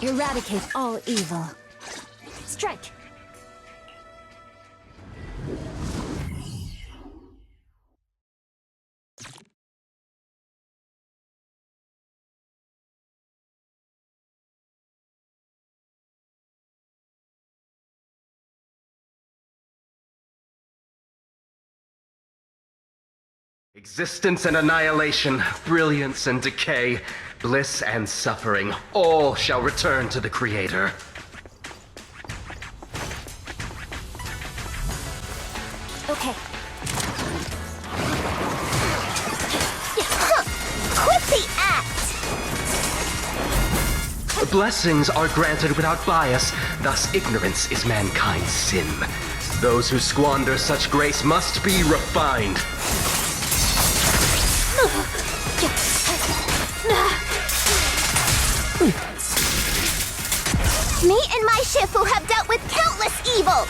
Eradicate all evil. Strike! Existence and annihilation, brilliance and decay, bliss and suffering, all shall return to the Creator. Okay. Quit the act! Blessings are granted without bias, thus ignorance is mankind's sin. Those who squander such grace must be refined. Me and my Shifu have dealt with countless evils!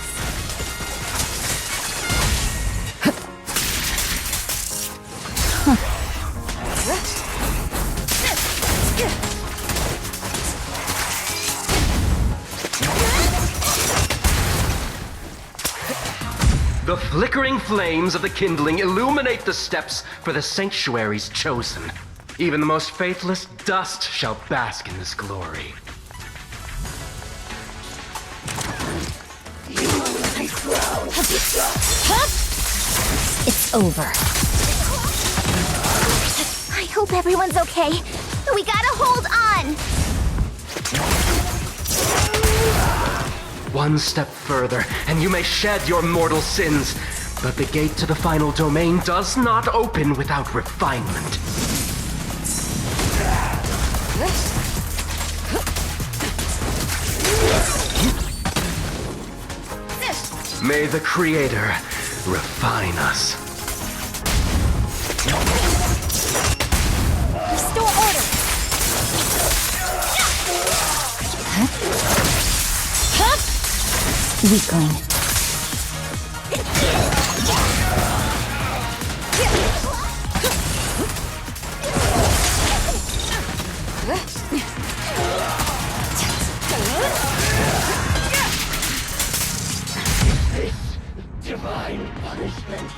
The flickering flames of the kindling illuminate the steps for the sanctuaries chosen. Even the most faithless dust shall bask in this glory. It's over. I hope everyone's okay. We gotta hold on! One step further, and you may shed your mortal sins. But the gate to the final domain does not open without refinement. May the Creator refine us. Restore order! Weakling. Divine punishment.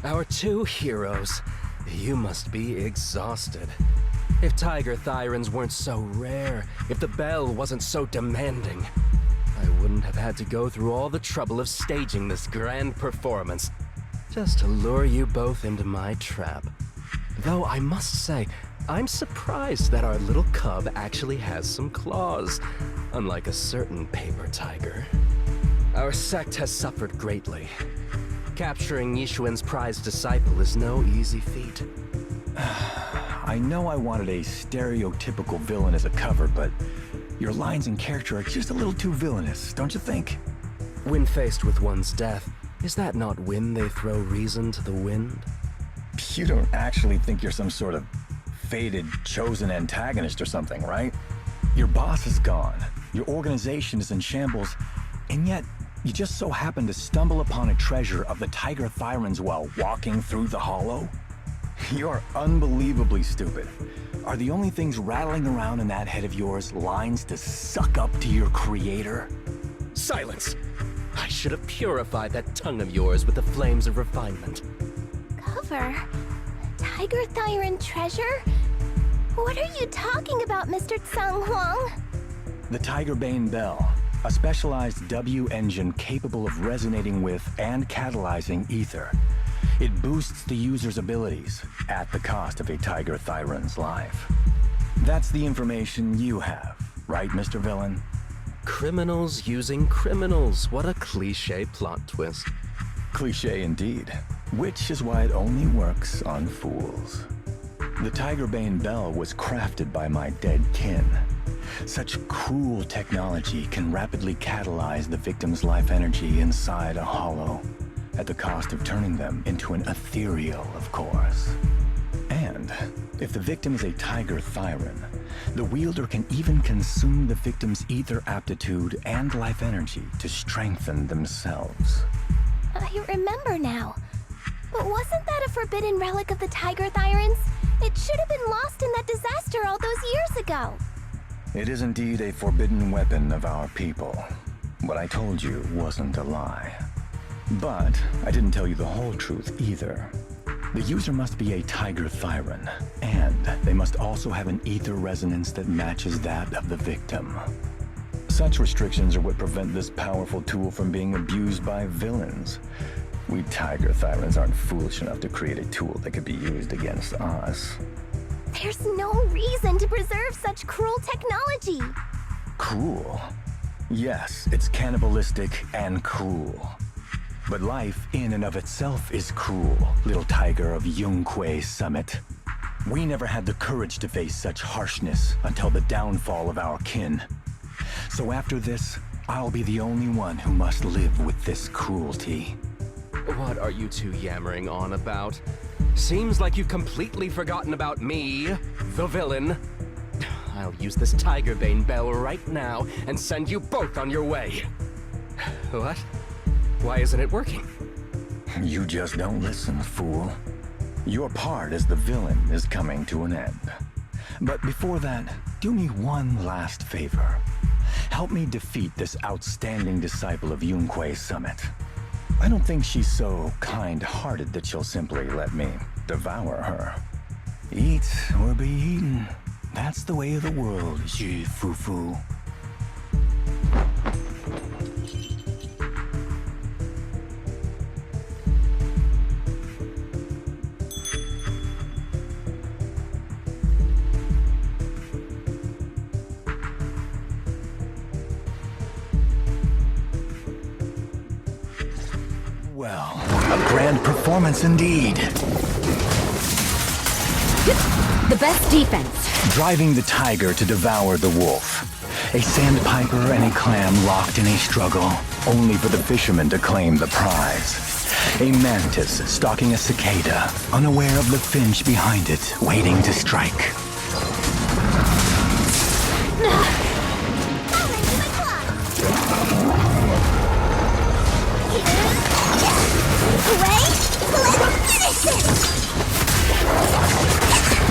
Our two heroes. You must be exhausted. If Tiger Thyrans weren't so rare, if the bell wasn't so demanding, I wouldn't have had to go through all the trouble of staging this grand performance just to lure you both into my trap. Though I must say, I'm surprised that our little cub actually has some claws, unlike a certain paper tiger. Our sect has suffered greatly. Capturing Yishuan's prized disciple is no easy feat. I know I wanted a stereotypical villain as a cover, but your lines and character are just a little too villainous, don't you think? When faced with one's death, is that not when they throw reason to the wind? You don't actually think you're some sort of fated, chosen antagonist or something, right? Your boss is gone, your organization is in shambles, and yet you just so happen to stumble upon a treasure of the Tiger Thyrans while walking through the hollow? You're unbelievably stupid. Are the only things rattling around in that head of yours lines to suck up to your creator? Silence! I should have purified that tongue of yours with the flames of refinement. Cover? Tiger Thyran treasure? What are you talking about, Mr. Tsang Huang? The Tiger Bane Bell. A specialized W engine capable of resonating with and catalyzing ether. It boosts the user's abilities at the cost of a Tiger Thyran's life. That's the information you have. Right, Mr. Villain? Criminals using criminals. What a cliché plot twist. Cliché indeed. Which is why it only works on fools. The Tigerbane Bell was crafted by my dead kin. Such cruel technology can rapidly catalyze the victim's life energy inside a hollow, at the cost of turning them into an ethereal, of course. And if the victim is a Tiger Thyran, the wielder can even consume the victim's ether aptitude and life energy to strengthen themselves. I remember now. But wasn't that a forbidden relic of the Tiger Thyrans? It should have been lost in that disaster all those years ago. It is indeed a forbidden weapon of our people. What I told you wasn't a lie. But I didn't tell you the whole truth either. The user must be a Tiger Thyran, and they must also have an ether resonance that matches that of the victim. Such restrictions are what prevent this powerful tool from being abused by villains. We Tiger Thyrans aren't foolish enough to create a tool that could be used against us. There's no reason to preserve such cruel technology. Cruel? Yes, it's cannibalistic and cruel. But life in and of itself is cruel, little tiger of Yunque Summit. We never had the courage to face such harshness until the downfall of our kin. So after this, I'll be the only one who must live with this cruelty. What are you two yammering on about? Seems like you've completely forgotten about me, the villain. I'll use this Tigerbane Bell right now and send you both on your way. What? Why isn't it working? You just don't listen, fool. Your part as the villain is coming to an end. But before that, do me one last favor. Help me defeat this outstanding disciple of Yunque Summit. I don't think she's so kind-hearted that she'll simply let me devour her. Eat or be eaten. That's the way of the world, Ju Fufu. Well, a grand performance indeed. The best defense. Driving the tiger to devour the wolf. A sandpiper and a clam locked in a struggle, only for the fisherman to claim the prize. A mantis stalking a cicada, unaware of the finch behind it, waiting to strike.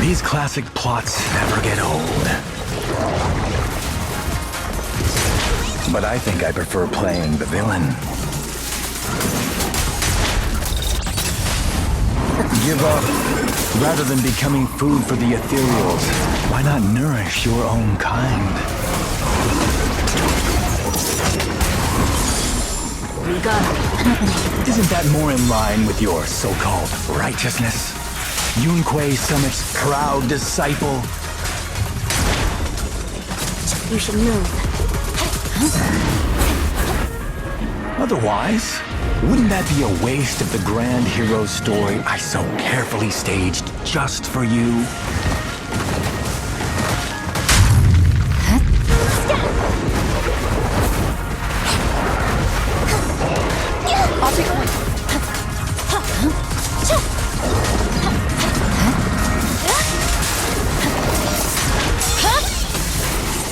These classic plots never get old. But I think I prefer playing the villain. Give up. Rather than becoming food for the ethereals, why not nourish your own kind? We got it. Isn't that more in line with your so-called righteousness? Yunque Summit's proud disciple. You should move. Otherwise, wouldn't that be a waste of the grand hero story I so carefully staged just for you? I'll take one.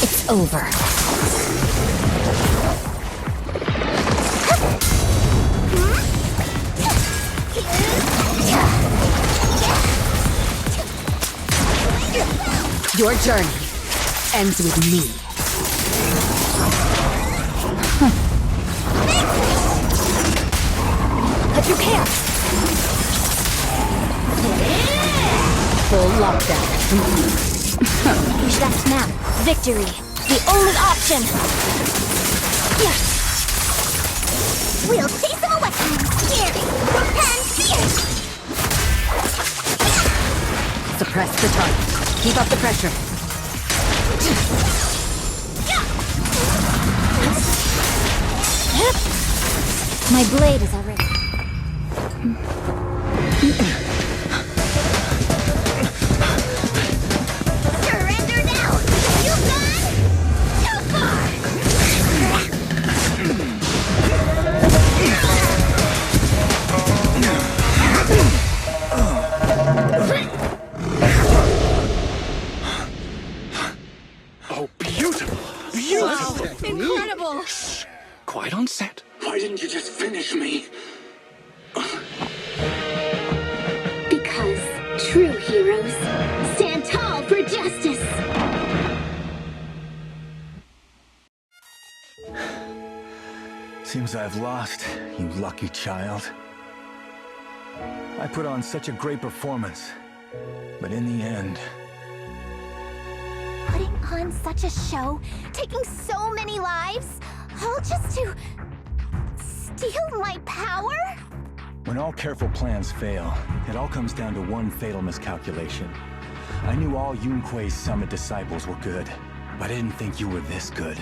It's over. Your journey ends with me. If you can't. Full lockdown. Push that now. Victory. The only option. We'll chase them away. Here. And here. Suppress the target. Keep up the pressure. My blade is already... Surrender now! You've gone too far! Oh, beautiful! Beautiful! Incredible! Quiet on set. Why didn't you just finish me? Because true heroes stand tall for justice. Seems I've lost, you lucky child. I put on such a great performance, but in the end... Putting on such a show, taking so many lives, all just to steal my power? When all careful plans fail, it all comes down to one fatal miscalculation. I knew all Yun Kuei's summit disciples were good, but I didn't think you were this good.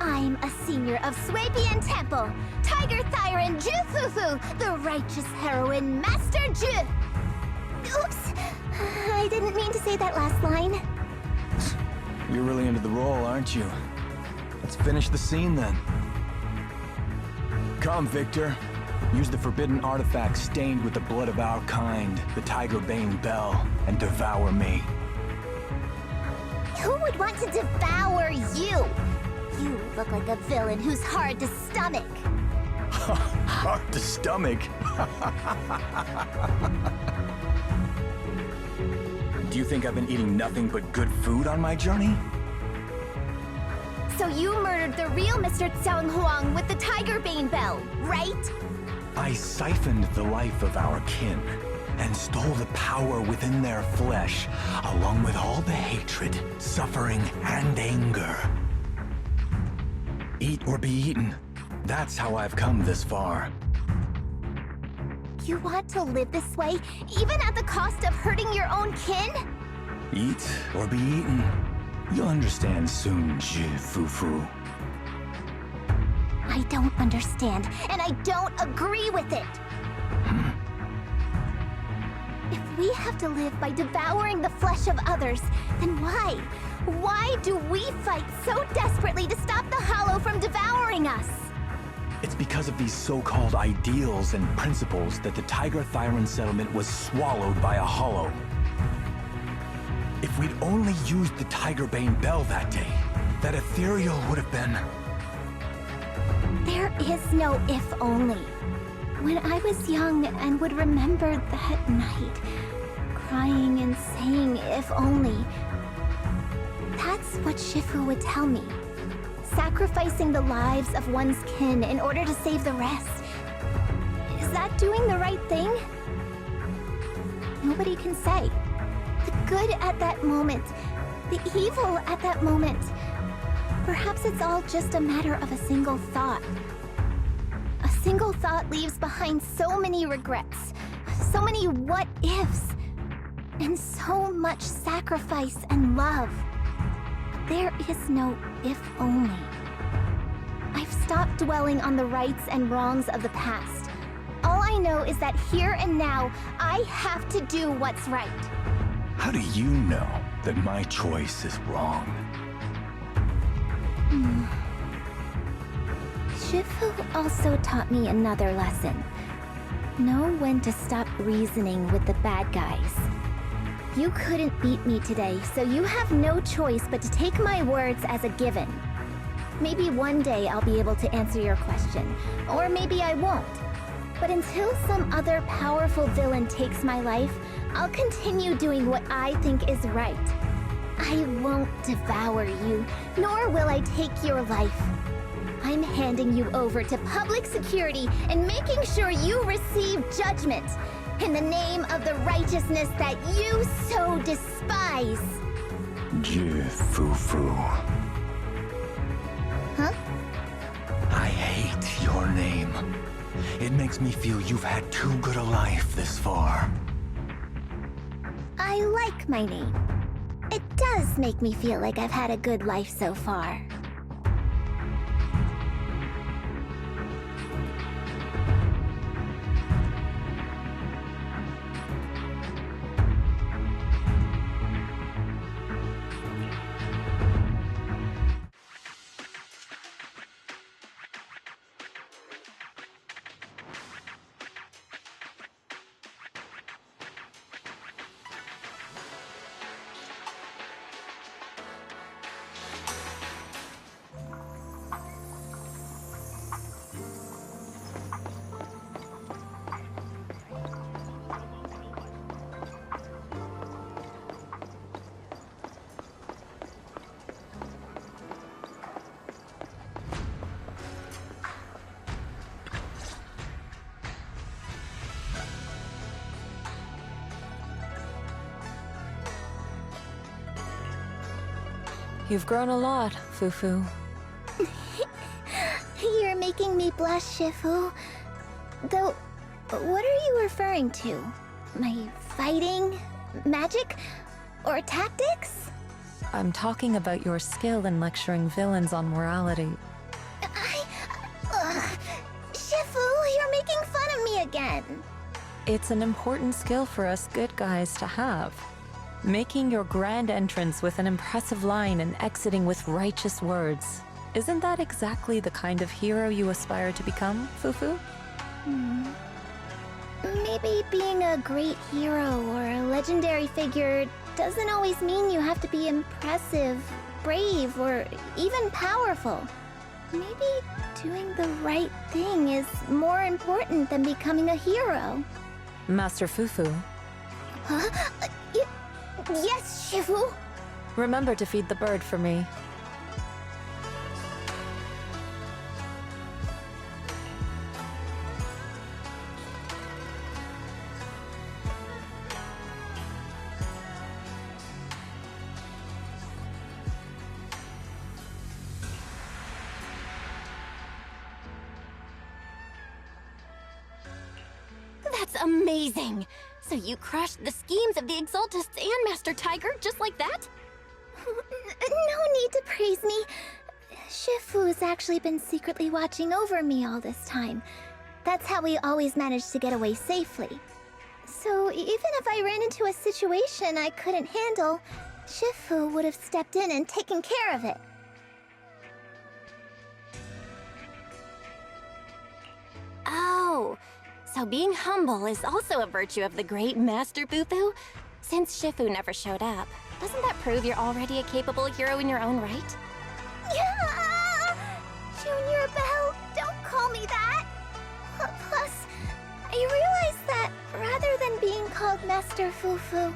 I'm a senior of Swabian Temple, Tiger Thyron Ju Fufu, the righteous heroine, Master Ju. Oops, I didn't mean to say that last line. You're really into the role, aren't you? Let's finish the scene then. Come, Victor. Use the forbidden artifact stained with the blood of our kind, the Tiger Bane Bell, and devour me. Who would want to devour you? You look like a villain who's hard to stomach. Hard to stomach? Do you think I've been eating nothing but good food on my journey? So you murdered the real Mr. Xiang Huang with the Tiger Bane Bell, right? I siphoned the life of our kin and stole the power within their flesh, along with all the hatred, suffering, and anger. Eat or be eaten. That's how I've come this far. You want to live this way, even at the cost of hurting your own kin? Eat or be eaten. You'll understand soon, Ju Fufu. I don't understand, and I don't agree with it. If we have to live by devouring the flesh of others, then why? Why do we fight so desperately to stop the Hollow from devouring us? It's because of these so-called ideals and principles that the Tiger Thyron settlement was swallowed by a Hollow. If we'd only used the Tiger Bane Bell that day, that ethereal would have been... There is no if only. When I was young and would remember that night, crying and saying if only, that's what Shifu would tell me. Sacrificing the lives of one's kin in order to save the rest. Is that doing the right thing? Nobody can say. The good at that moment, the evil at that moment. Perhaps it's all just a matter of a single thought. A single thought leaves behind so many regrets, so many what-ifs, and so much sacrifice and love. There is no if only. I've stopped dwelling on the rights and wrongs of the past. All I know is that here and now, I have to do what's right. How do you know that my choice is wrong? Shifu also taught me another lesson. Know when to stop reasoning with the bad guys. You couldn't beat me today, so you have no choice but to take my words as a given. Maybe one day I'll be able to answer your question, or maybe I won't. But until some other powerful villain takes my life, I'll continue doing what I think is right. I won't devour you, nor will I take your life. I'm handing you over to public security and making sure you receive judgment in the name of the righteousness that you so despise. Ju Fufu. Huh? I hate your name. It makes me feel you've had too good a life this far. I like my name. It does make me feel like I've had a good life so far. You've grown a lot, Fufu. You're making me blush, Shifu. Though, what are you referring to? My fighting? Magic? Or tactics? I'm talking about your skill in lecturing villains on morality. Shifu, you're making fun of me again. It's an important skill for us good guys to have. Making your grand entrance with an impressive line and exiting with righteous words. Isn't that exactly the kind of hero you aspire to become, Fufu? Maybe being a great hero or a legendary figure doesn't always mean you have to be impressive, brave, or even powerful. Maybe doing the right thing is more important than becoming a hero. Master Fufu, Huh? Yes, Shifu. remember to feed the bird for me. That's amazing! So you crushed the schemes of the Exaltists and Master Tiger just like that? No need to praise me. Shifu's actually been secretly watching over me all this time. That's how we always managed to get away safely. So even if I ran into a situation I couldn't handle, Shifu would have stepped in and taken care of it. Oh, so being humble is also a virtue of the great Master Fufu? Since Shifu never showed up, doesn't that prove you're already a capable hero in your own right? Yeah! Junior Belle, don't call me that! Plus, I realized that rather than being called Master Fufu,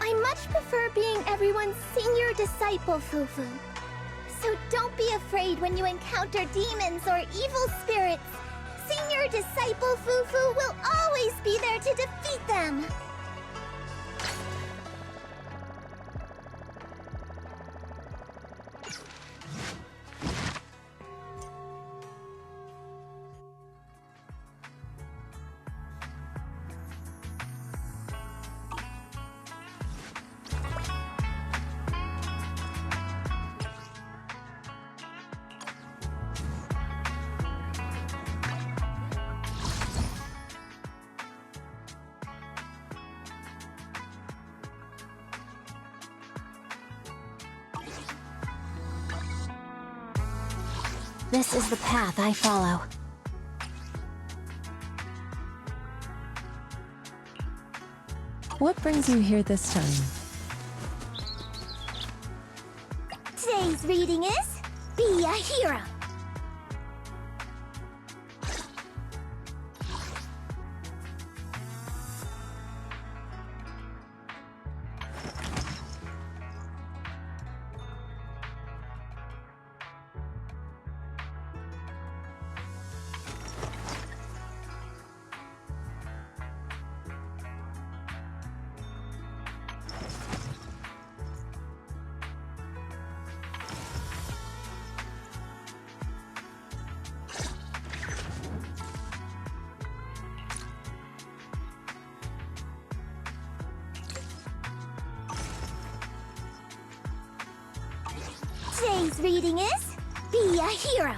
I much prefer being everyone's senior disciple Fufu. So don't be afraid when you encounter demons or evil spirits. Senior disciple Fufu will always be there to defeat them! This is the path I follow. What brings you here this time? Today's reading is Be a Hero. Today's reading is Be a Hero.